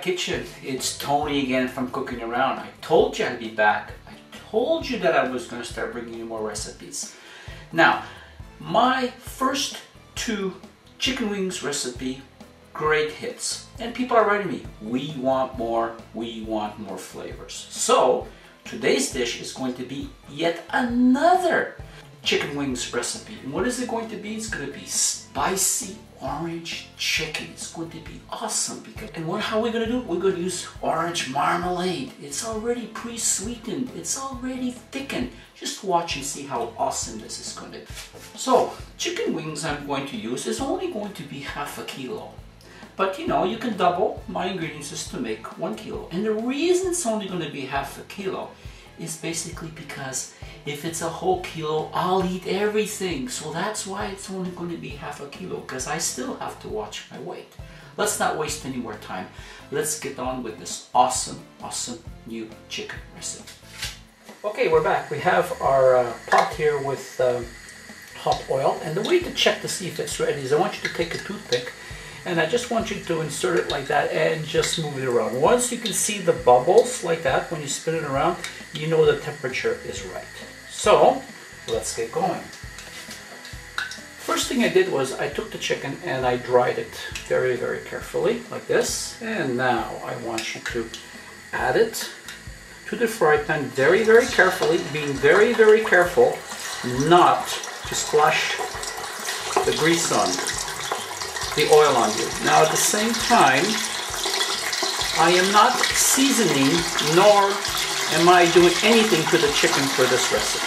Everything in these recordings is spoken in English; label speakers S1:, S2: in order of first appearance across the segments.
S1: kitchen. It's Tony again from Cooking Around. I told you I'd be back. I told you that I was going to start bringing you more recipes. Now, my first two chicken wings recipe, great hits. And people are writing me, we want more flavors. So, today's dish is going to be yet another chicken wings recipe. And what is it going to be? It's going to be spicy orange chicken. It's going to be awesome because, and how are we going to do it? We're going to use orange marmalade. It's already pre-sweetened. It's already thickened. Just watch and see how awesome this is going to be. So, chicken wings I'm going to use is only going to be half a kilo. But you know, you can double my ingredients just to make 1 kilo. And the reason it's only going to be half a kilo is basically because if it's a whole kilo, I'll eat everything. So that's why it's only going to be half a kilo, because I still have to watch my weight. Let's not waste any more time. Let's get on with this awesome new chicken recipe. Okay, we're back. We have our pot here with hot oil. And the way to check to see if it's ready is I want you to take a toothpick and I just want you to insert it like that and just move it around. Once you can see the bubbles like that, when you spin it around, you know the temperature is right. So, let's get going. First thing I did was I took the chicken and I dried it very carefully, like this. And now I want you to add it to the fry pan very carefully, being very careful not to splash the grease on the oil on you. Now at the same time, I am not seasoning nor am I doing anything to the chicken for this recipe.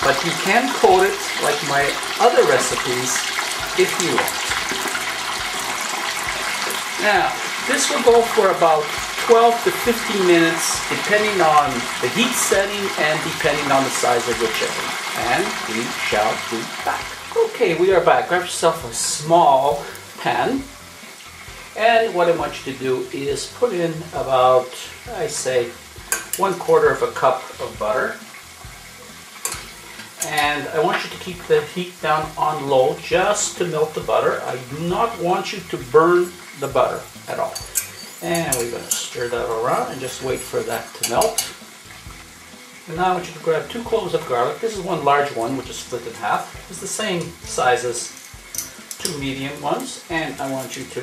S1: But you can coat it like my other recipes if you want. Now, this will go for about 12 to 15 minutes depending on the heat setting and depending on the size of your chicken. And we shall be back. Okay, we are back. Grab yourself a small pan, and what I want you to do is put in about, I say, 1/4 of a cup of butter, and I want you to keep the heat down on low just to melt the butter. I do not want you to burn the butter at all. And we're going to stir that around and just wait for that to melt. And now I want you to grab 2 cloves of garlic. This is one large one which is split in half. It's the same size as 2 medium ones, and I want you to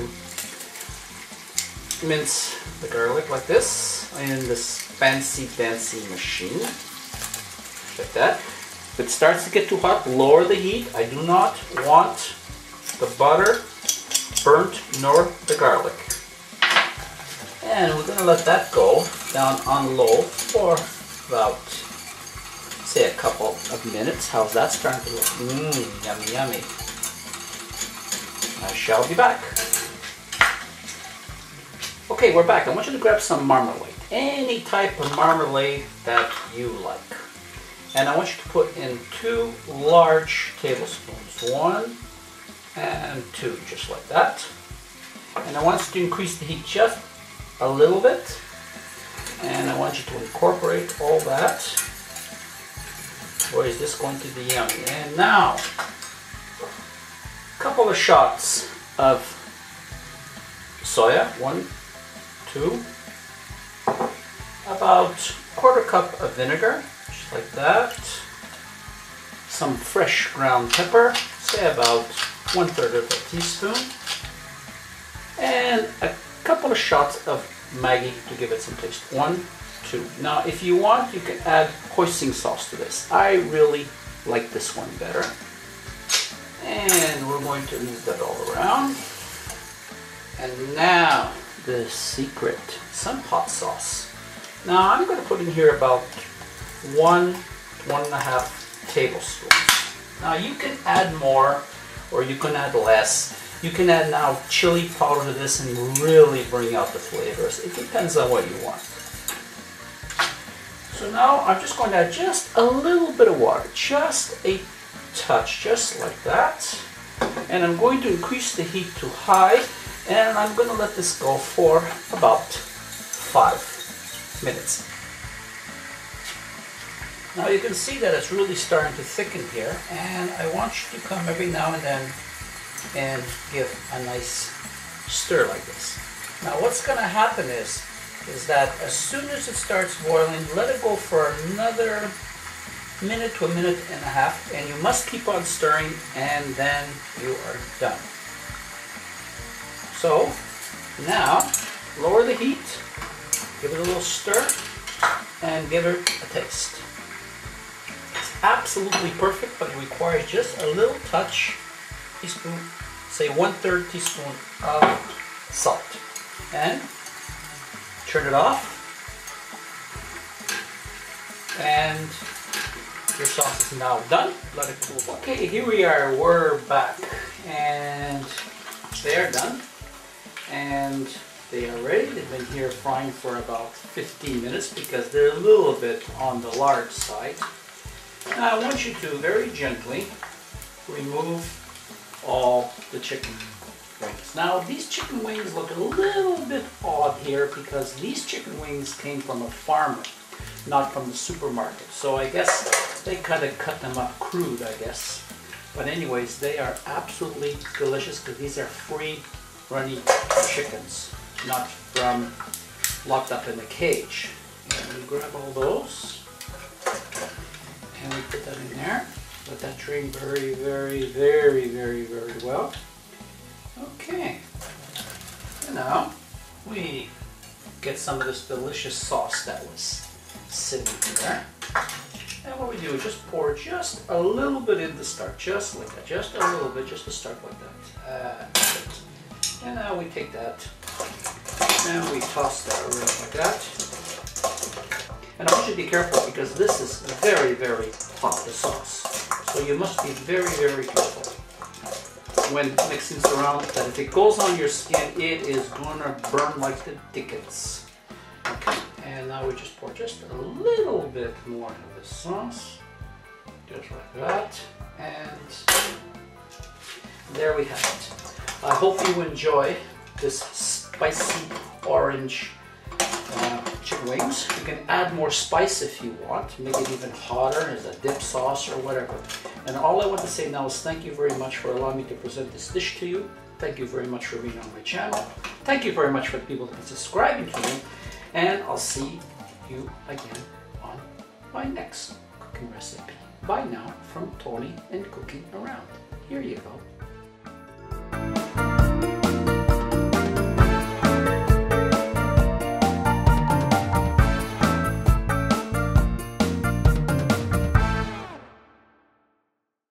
S1: mince the garlic like this in this fancy machine, like that. If it starts to get too hot, lower the heat. I do not want the butter burnt nor the garlic. And we're going to let that go down on low for about, say, a couple of minutes. How's that starting to look? Yummy. I shall be back. Okay, we're back. I want you to grab some marmalade. Any type of marmalade that you like. And I want you to put in 2 large tablespoons. 1 and 2, just like that. And I want you to increase the heat just a little bit. And I want you to incorporate all that. Boy, is this going to be yummy. And now, couple of shots of soya, 1, 2, about 1/4 cup of vinegar, just like that, some fresh ground pepper, say about 1/3 of a teaspoon, and a couple of shots of Maggi to give it some taste. 1, 2. Now if you want, you can add hoisin sauce to this. I really like this one better. And we're going to move that all around. And now the secret, some hot sauce. Now I'm going to put in here about 1.5 tablespoons. Now you can add more or you can add less. You can add now chili powder to this and really bring out the flavors. It depends on what you want. So now I'm just going to add just a little bit of water, just a touch, just like that. And I'm going to increase the heat to high, and I'm going to let this go for about 5 minutes. Now you can see that it's really starting to thicken here, and I want you to come every now and then and give a nice stir like this. Now what's going to happen is that as soon as it starts boiling, let it go for another minute to a minute and a half, and you must keep on stirring, and then you are done. So now lower the heat, give it a little stir, and give it a taste. It's absolutely perfect, but it requires just a little touch, teaspoon, say 1/3 teaspoon of salt. And turn it off, and your sauce is now done. Let it cool. Okay, here we are, we're back, and they are done, and they are ready. They've been here frying for about 15 minutes because they're a little bit on the large side. Now I want you to very gently remove all the chicken wings. Now these chicken wings look a little bit odd here because these chicken wings came from a farmer, not from the supermarket. So I guess they kind of cut them up crude, I guess. But anyways, they are absolutely delicious because these are free running chickens, not from locked up in a cage. And we grab all those and we put that in there. Let that drain very, very, very, very, very well. Okay, and now we get some of this delicious sauce that was sitting there. And what we do is just pour just a little bit in to start, just like that, just a little bit, just to start like that. And now we take that and we toss that around like that. And I want you to be careful because this is very, very hot, the sauce. So you must be very, very careful when mixing this around, that if it goes on your skin, it is gonna burn like the dickens. Okay, and now we just pour just a little bit more of the sauce, just like that, and there we have it. I hope you enjoy this spicy orange chicken wings. You can add more spice if you want, make it even hotter as a dip sauce or whatever. And all I want to say now is thank you very much for allowing me to present this dish to you. Thank you very much for being on my channel. Thank you very much for the people that are subscribing to me. And I'll see you again on my next cooking recipe. Bye now from Tony and Cooking Around. Here you go.